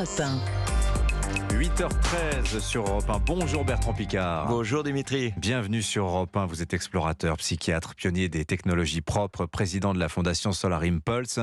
Europe 1. 8h13 sur Europe 1. Bonjour Bertrand Piccard. Bonjour Dimitri. Bienvenue sur Europe 1. Vous êtes explorateur, psychiatre, pionnier des technologies propres, président de la fondation Solar Impulse.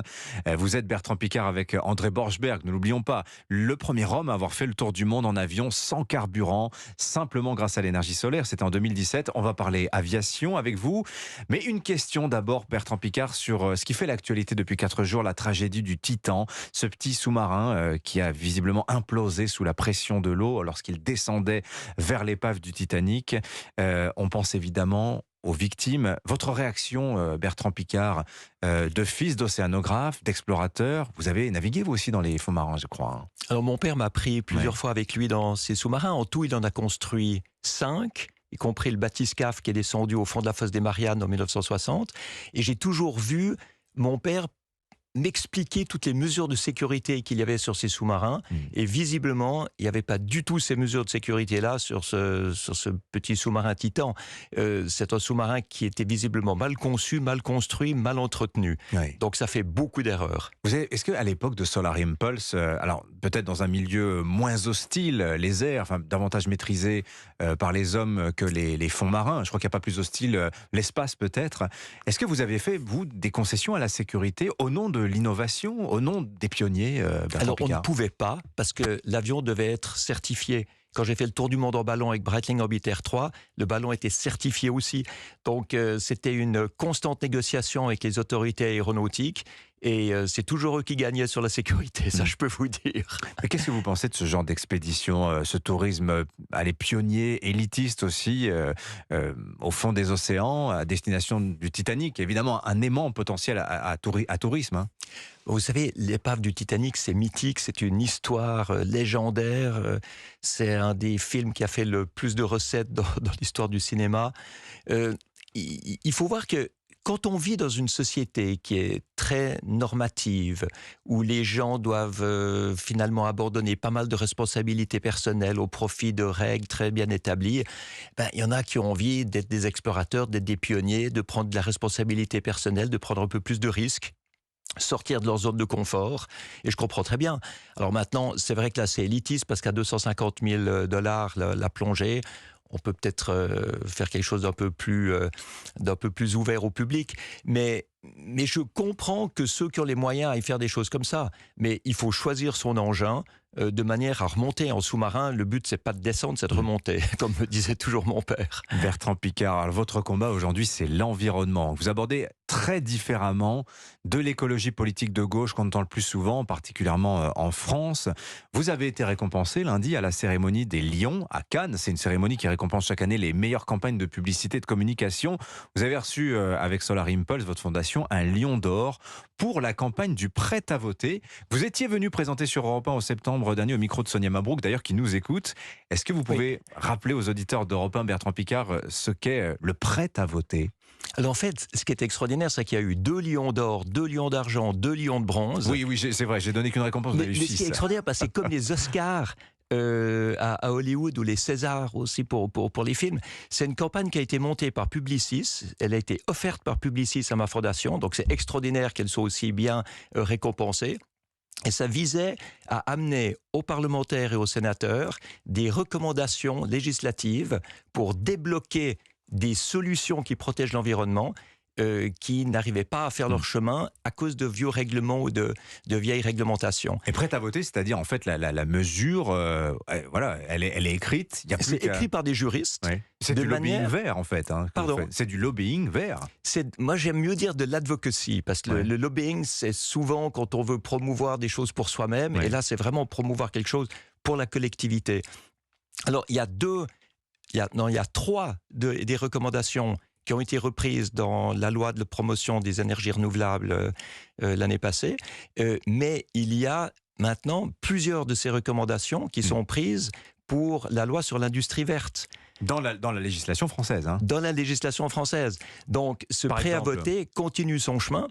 Vous êtes Bertrand Piccard avec André Borschberg, ne l'oublions pas, le premier homme à avoir fait le tour du monde en avion sans carburant, simplement grâce à l'énergie solaire. C'était en 2017. On va parler aviation avec vous. Mais une question d'abord, Bertrand Piccard, sur ce qui fait l'actualité depuis 4 jours, la tragédie du Titan, ce petit sous-marin qui a visiblement implosé sous la pression de l'eau lorsqu'il descendait vers l'épave du Titanic. On pense évidemment aux victimes. Votre réaction, Bertrand Piccard, de fils d'océanographe, d'explorateur, vous avez navigué vous aussi dans les fonds marins, je crois. Alors mon père m'a pris plusieurs fois avec lui dans ses sous-marins. En tout, il en a construit 5, y compris le bathyscaphe qui est descendu au fond de la fosse des Mariannes en 1960. Et j'ai toujours vu mon père m'expliquer toutes les mesures de sécurité qu'il y avait sur ces sous-marins. Et visiblement, il n'y avait pas du tout ces mesures de sécurité-là sur ce petit sous-marin Titan. C'est un sous-marin qui était visiblement mal conçu, mal construit, mal entretenu. Oui. Donc ça fait beaucoup d'erreurs. Est-ce qu'à l'époque de Solar Impulse, alors peut-être dans un milieu moins hostile, les airs, enfin davantage maîtrisés par les hommes que les fonds marins, je crois qu'il n'y a pas plus hostile l'espace peut-être, est-ce que vous avez fait, vous, des concessions à la sécurité au nom de l'innovation, au nom des pionniers, Bertrand Alors Piccard? on ne pouvait pas, parce que l'avion devait être certifié. Quand j'ai fait le tour du monde en ballon avec Breitling Orbiter 3, le ballon était certifié aussi. Donc c'était une constante négociation avec les autorités aéronautiques. Et c'est toujours eux qui gagnaient sur la sécurité, ça je peux vous dire. Mais qu'est-ce que vous pensez de ce genre d'expédition, ce tourisme, les pionniers, élitistes aussi, au fond des océans, à destination du Titanic, évidemment un aimant potentiel à tourisme, hein. Vous savez, l'épave du Titanic, c'est mythique, c'est une histoire légendaire, c'est un des films qui a fait le plus de recettes dans l'histoire du cinéma. Il faut voir que quand on vit dans une société qui est très normative, où les gens doivent finalement abandonner pas mal de responsabilités personnelles au profit de règles très bien établies, il y en a qui ont envie d'être des explorateurs, d'être des pionniers, de prendre de la responsabilité personnelle, de prendre un peu plus de risques, sortir de leur zone de confort, et je comprends très bien. Alors maintenant, c'est vrai que là c'est élitiste, parce qu'à 250 000 $ la plongée, on peut peut-être faire quelque chose d'un peu plus ouvert au public, mais je comprends que ceux qui ont les moyens aillent faire des choses comme ça, mais il faut choisir son engin de manière à remonter en sous-marin. Le but, c'est pas de descendre, c'est de remonter, comme me disait toujours mon père. Bertrand Piccard, alors, votre combat aujourd'hui, c'est l'environnement. Vous abordez très différemment de l'écologie politique de gauche qu'on entend le plus souvent, particulièrement en France. Vous avez été récompensé lundi à la cérémonie des Lions à Cannes. C'est une cérémonie qui récompense chaque année les meilleures campagnes de publicité et de communication. Vous avez reçu avec Solar Impulse, votre fondation, un Lion d'or pour la campagne du prêt à voter. Vous étiez venu présenter sur Europe 1 en septembre dernier au micro de Sonia Mabrouk, d'ailleurs, qui nous écoute. Est-ce que vous pouvez rappeler aux auditeurs d'Europe 1, Bertrand Piccard, ce qu'est le prêt à voter? Alors en fait, ce qui est extraordinaire, c'est qu'il y a eu 2 lions d'or, 2 lions d'argent, 2 lions de bronze. Oui, c'est vrai, j'ai donné qu'une récompense, vous avez eu 6. Mais ce qui est extraordinaire, parce que c'est comme les Oscars à Hollywood, ou les Césars aussi pour les films. C'est une campagne qui a été montée par Publicis, elle a été offerte par Publicis à ma fondation, donc c'est extraordinaire qu'elle soit aussi bien récompensée. Et ça visait à amener aux parlementaires et aux sénateurs des recommandations législatives pour débloquer des solutions qui protègent l'environnement, qui n'arrivaient pas à faire leur chemin à cause de vieux règlements ou de vieilles réglementations. Et prêt à voter, c'est-à-dire en fait la mesure, voilà, elle est écrite. C'est écrit par des juristes. Ouais. C'est du lobbying vert en fait. Hein, Pardon. C'est du lobbying vert. Moi j'aime mieux dire de l'advocacy, parce que le lobbying, c'est souvent quand on veut promouvoir des choses pour soi-même, et là c'est vraiment promouvoir quelque chose pour la collectivité. Alors il y a 3 des recommandations qui ont été reprises dans la loi de promotion des énergies renouvelables l'année passée, mais il y a maintenant plusieurs de ces recommandations qui sont prises pour la loi sur l'industrie verte. Dans la législation française. Hein. Dans la législation française. Donc ce prêt à voter continue son chemin.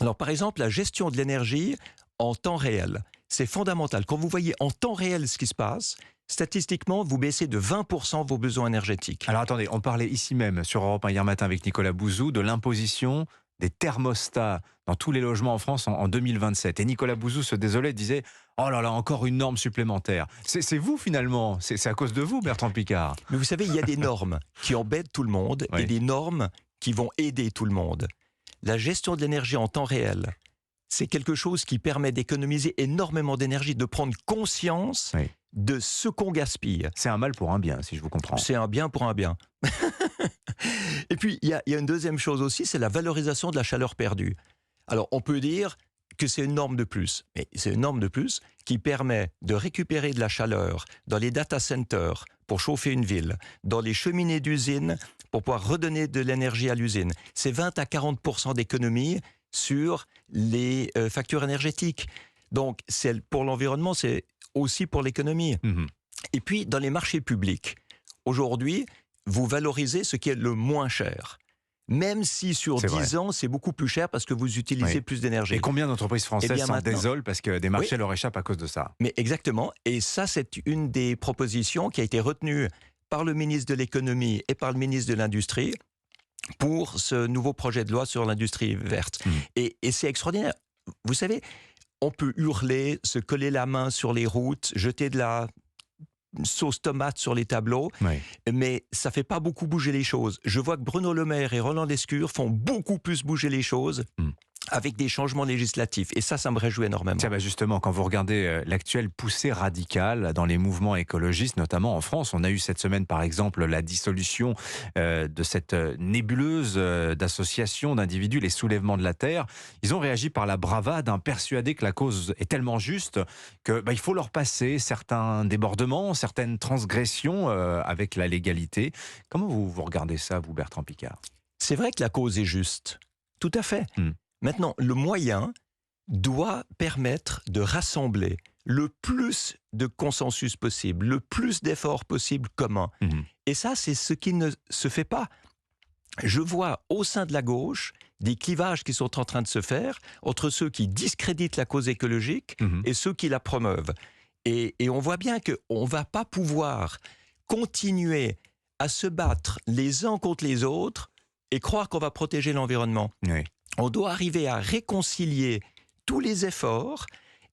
Alors par exemple, la gestion de l'énergie en temps réel, c'est fondamental. Quand vous voyez en temps réel ce qui se passe, statistiquement, vous baissez de 20% vos besoins énergétiques. Alors attendez, on parlait ici même sur Europe 1 hier matin avec Nicolas Bouzou de l'imposition des thermostats dans tous les logements en France en 2027. Et Nicolas Bouzou se désolait, disait « Oh là là, encore une norme supplémentaire ». C'est vous finalement, c'est à cause de vous Bertrand Piccard. Mais vous savez, il y a des normes qui embêtent tout le monde Oui. et des normes qui vont aider tout le monde. La gestion de l'énergie en temps réel, c'est quelque chose qui permet d'économiser énormément d'énergie, de prendre conscience Oui. de ce qu'on gaspille. C'est un mal pour un bien, si je vous comprends. C'est un bien pour un bien. Et puis, il y a une deuxième chose aussi, c'est la valorisation de la chaleur perdue. Alors, on peut dire que c'est une norme de plus, mais c'est une norme de plus qui permet de récupérer de la chaleur dans les data centers pour chauffer une ville, dans les cheminées d'usines pour pouvoir redonner de l'énergie à l'usine. C'est 20 à 40% d'économie sur les factures énergétiques. Donc, pour l'environnement, c'est aussi pour l'économie. Mmh. Et puis, dans les marchés publics, aujourd'hui, vous valorisez ce qui est le moins cher. Même si sur 10 ans, c'est beaucoup plus cher parce que vous utilisez plus d'énergie. Et combien d'entreprises françaises s'en désolent parce que des marchés leur échappent à cause de ça? Mais exactement. Et ça, c'est une des propositions qui a été retenue par le ministre de l'économie et par le ministre de l'industrie pour ce nouveau projet de loi sur l'industrie verte. Et c'est extraordinaire. Vous savez, on peut hurler, se coller la main sur les routes, jeter de la sauce tomate sur les tableaux, mais ça fait pas beaucoup bouger les choses. Je vois que Bruno Le Maire et Roland Lescure font beaucoup plus bouger les choses avec des changements législatifs. Et ça me réjouit énormément. Tiens, justement, quand vous regardez l'actuelle poussée radicale dans les mouvements écologistes, notamment en France, on a eu cette semaine, par exemple, la dissolution de cette nébuleuse d'associations, d'individus, les Soulèvements de la Terre. Ils ont réagi par la bravade, persuadés que la cause est tellement juste que il faut leur passer certains débordements, certaines transgressions avec la légalité. Comment vous regardez ça, vous, Bertrand Piccard? C'est vrai que la cause est juste. Tout à fait. Maintenant, le moyen doit permettre de rassembler le plus de consensus possible, le plus d'efforts possibles communs. Et ça, c'est ce qui ne se fait pas. Je vois au sein de la gauche des clivages qui sont en train de se faire entre ceux qui discréditent la cause écologique et ceux qui la promeuvent. Et on voit bien qu'on ne va pas pouvoir continuer à se battre les uns contre les autres et croire qu'on va protéger l'environnement. On doit arriver à réconcilier tous les efforts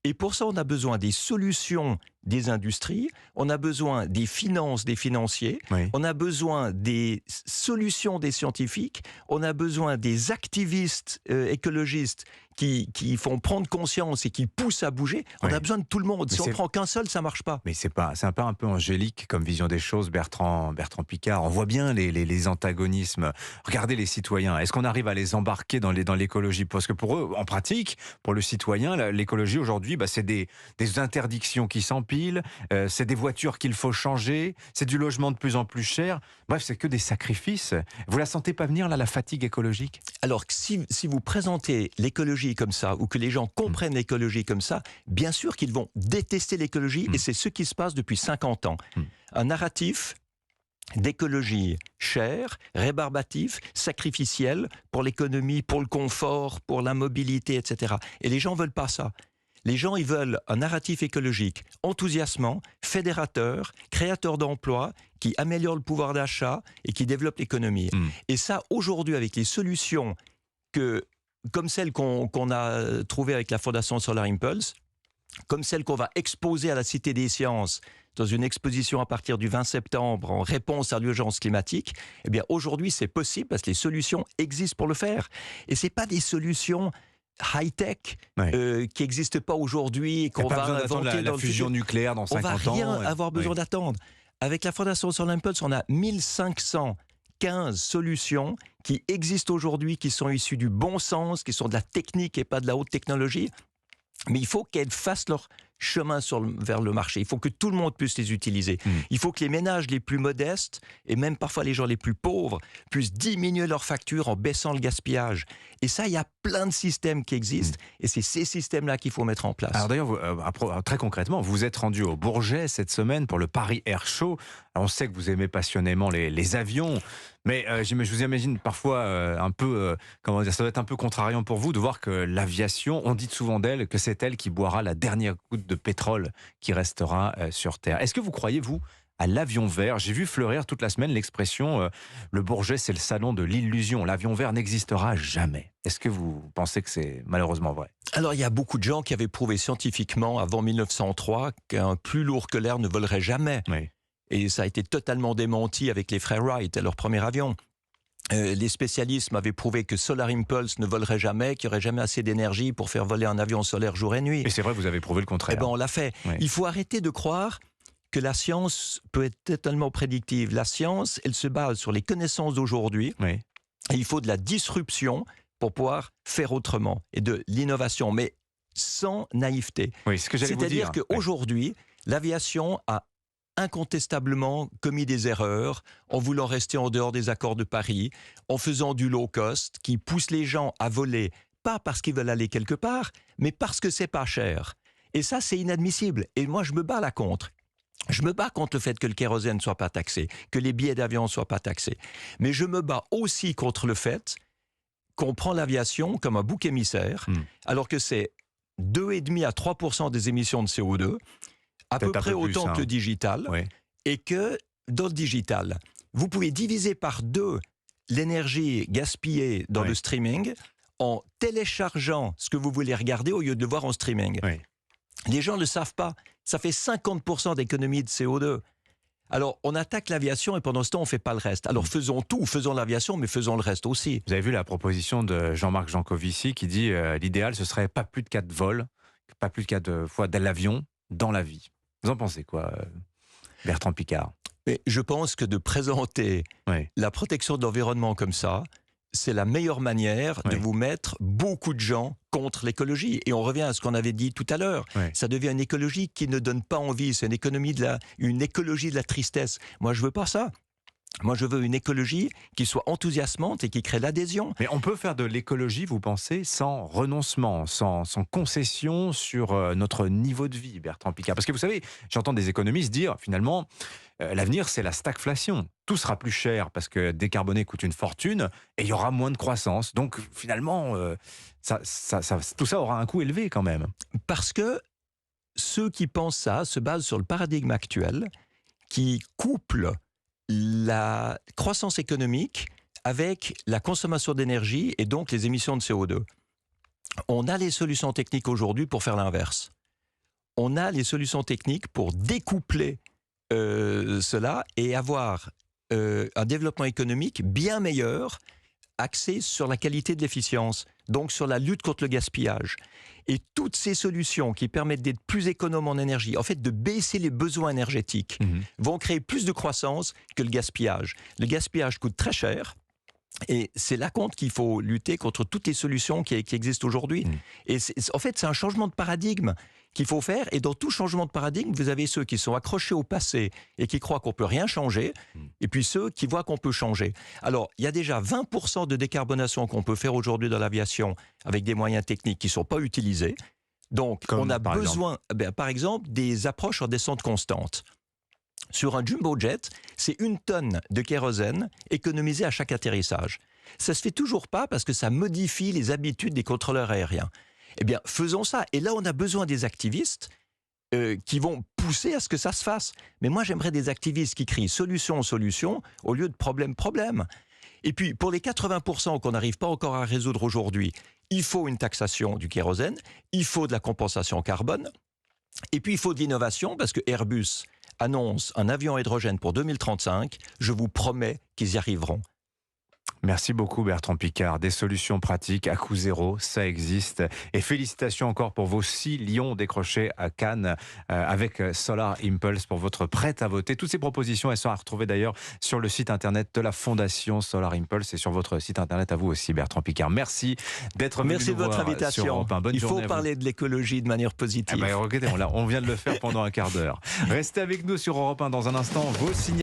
et pour ça, on a besoin des solutions des industries, on a besoin des finances des financiers, on a besoin des solutions des scientifiques, on a besoin des activistes écologistes qui font prendre conscience et qui poussent à bouger. On a besoin de tout le monde. Si on prend qu'un seul, ça marche pas. Mais c'est un peu angélique comme vision des choses, Bertrand Piccard. On voit bien les antagonismes. Regardez les citoyens. Est-ce qu'on arrive à les embarquer dans l'écologie? Parce que pour eux, en pratique, pour le citoyen, l'écologie aujourd'hui, c'est des interdictions qui s'empilent, c'est des voitures qu'il faut changer, c'est du logement de plus en plus cher. Bref, c'est que des sacrifices. Vous la sentez pas venir, là, la fatigue écologique? Alors, si vous présentez l'écologie comme ça, ou que les gens comprennent l'écologie comme ça, bien sûr qu'ils vont détester l'écologie, et c'est ce qui se passe depuis 50 ans. Un narratif d'écologie chère, rébarbatif, sacrificiel pour l'économie, pour le confort, pour la mobilité, etc. Et les gens veulent pas ça. Les gens, ils veulent un narratif écologique enthousiasmant, fédérateur, créateur d'emplois, qui améliore le pouvoir d'achat et qui développe l'économie. Et ça, aujourd'hui, avec les solutions comme celles qu'on a trouvées avec la Fondation Solar Impulse, comme celles qu'on va exposer à la Cité des Sciences dans une exposition à partir du 20 septembre en réponse à l'urgence climatique, eh bien aujourd'hui c'est possible parce que les solutions existent pour le faire. Et ce n'est pas des solutions high-tech qui n'existent pas aujourd'hui et qu'on va inventer la fusion nucléaire dans 50 ans. On va rien avoir besoin d'attendre. Avec la Fondation Solar Impulse, on a 1515 solutions qui existent aujourd'hui, qui sont issues du bon sens, qui sont de la technique et pas de la haute technologie. Mais il faut qu'elles fassent leur chemin vers le marché. Il faut que tout le monde puisse les utiliser. Il faut que les ménages les plus modestes, et même parfois les gens les plus pauvres, puissent diminuer leurs factures en baissant le gaspillage. Et ça, il y a plein de systèmes qui existent, et c'est ces systèmes-là qu'il faut mettre en place. Alors d'ailleurs, très concrètement, vous êtes rendu au Bourget cette semaine pour le Paris Air Show. Alors on sait que vous aimez passionnément les avions, mais je vous imagine parfois un peu, ça doit être un peu contrariant pour vous de voir que l'aviation, on dit souvent d'elle que c'est elle qui boira la dernière goutte de pétrole qui restera sur Terre. Est-ce que vous croyez, vous, à l'avion vert. J'ai vu fleurir toute la semaine l'expression le Bourget, c'est le salon de l'illusion. L'avion vert n'existera jamais. Est-ce que vous pensez que c'est malheureusement vrai? Alors, il y a beaucoup de gens qui avaient prouvé scientifiquement, avant 1903, qu'un plus lourd que l'air ne volerait jamais. Oui. Et ça a été totalement démenti avec les frères Wright et leur premier avion. Les spécialistes m'avaient prouvé que Solar Impulse ne volerait jamais, qu'il n'y aurait jamais assez d'énergie pour faire voler un avion solaire jour et nuit. Et c'est vrai, vous avez prouvé le contraire. Eh ben, on l'a fait. Oui. Il faut arrêter de croire que la science peut être totalement prédictive. La science, elle se base sur les connaissances d'aujourd'hui. Oui. Et il faut de la disruption pour pouvoir faire autrement et de l'innovation, mais sans naïveté. Oui, c'est ce que j'allais vous dire. C'est-à-dire qu'aujourd'hui, l'aviation a incontestablement commis des erreurs en voulant rester en dehors des accords de Paris, en faisant du low cost qui pousse les gens à voler, pas parce qu'ils veulent aller quelque part, mais parce que c'est pas cher. Et ça, c'est inadmissible. Et moi, je me bats là contre. Je me bats contre le fait que le kérosène ne soit pas taxé, que les billets d'avion ne soient pas taxés. Mais je me bats aussi contre le fait qu'on prend l'aviation comme un bouc émissaire, alors que c'est 2,5 à 3% des émissions de CO2, à peu près autant que le digital, Oui. et que dans le digital, vous pouvez diviser par 2 l'énergie gaspillée dans le streaming en téléchargeant ce que vous voulez regarder au lieu de le voir en streaming. Oui. Les gens ne le savent pas. Ça fait 50% d'économie de CO2. Alors, on attaque l'aviation et pendant ce temps, on ne fait pas le reste. Alors, faisons tout, faisons l'aviation, mais faisons le reste aussi. Vous avez vu la proposition de Jean-Marc Jancovici qui dit l'idéal, ce serait pas plus de 4 vols, pas plus de 4 fois de l'avion dans la vie. Vous en pensez quoi, Bertrand Piccard? Mais je pense que de présenter la protection de l'environnement comme ça, c'est la meilleure manière de vous mettre beaucoup de gens contre l'écologie. Et on revient à ce qu'on avait dit tout à l'heure. Ça devient une écologie qui ne donne pas envie. C'est une économie une écologie de la tristesse. Moi, je veux pas ça. Moi, je veux une écologie qui soit enthousiasmante et qui crée l'adhésion. Mais on peut faire de l'écologie, vous pensez, sans renoncement, sans concession sur notre niveau de vie, Bertrand Piccard? Parce que vous savez, j'entends des économistes dire, finalement, l'avenir, c'est la stagflation. Tout sera plus cher parce que décarboner coûte une fortune et il y aura moins de croissance. Donc, finalement, tout ça aura un coût élevé quand même. Parce que ceux qui pensent ça se basent sur le paradigme actuel qui couple la croissance économique avec la consommation d'énergie et donc les émissions de CO2. On a les solutions techniques aujourd'hui pour faire l'inverse. On a les solutions techniques pour découpler cela et avoir un développement économique bien meilleur, axé sur la qualité de l'efficience, donc sur la lutte contre le gaspillage. Et toutes ces solutions qui permettent d'être plus économes en énergie, en fait de baisser les besoins énergétiques, vont créer plus de croissance que le gaspillage. Le gaspillage coûte très cher. Et c'est là contre qu'il faut lutter contre toutes les solutions qui existent aujourd'hui. Et en fait, c'est un changement de paradigme qu'il faut faire. Et dans tout changement de paradigme, vous avez ceux qui sont accrochés au passé et qui croient qu'on ne peut rien changer, et puis ceux qui voient qu'on peut changer. Alors, il y a déjà 20% de décarbonation qu'on peut faire aujourd'hui dans l'aviation avec des moyens techniques qui ne sont pas utilisés. Donc, on a besoin, par exemple, des approches en descente constante. Sur un jumbo jet, c'est 1 tonne de kérosène économisée à chaque atterrissage. Ça se fait toujours pas parce que ça modifie les habitudes des contrôleurs aériens. Eh bien, faisons ça. Et là, on a besoin des activistes qui vont pousser à ce que ça se fasse. Mais moi, j'aimerais des activistes qui crient solution, solution, au lieu de problème, problème. Et puis, pour les 80% qu'on n'arrive pas encore à résoudre aujourd'hui, il faut une taxation du kérosène, il faut de la compensation carbone, et puis il faut de l'innovation parce que Airbus annonce un avion à hydrogène pour 2035, je vous promets qu'ils y arriveront. Merci beaucoup Bertrand Piccard. Des solutions pratiques à coût zéro, ça existe. Et félicitations encore pour vos 6 lions décrochés à Cannes avec Solar Impulse pour votre prêt à voter. Toutes ces propositions, elles sont à retrouver d'ailleurs sur le site internet de la Fondation Solar Impulse et sur votre site internet à vous aussi Bertrand Piccard. Merci d'être venu nous voir. Merci de votre invitation. Il faut parler de l'écologie de manière positive. On vient de le faire pendant un quart d'heure. Restez avec nous sur Europe 1 dans un instant. Vos signes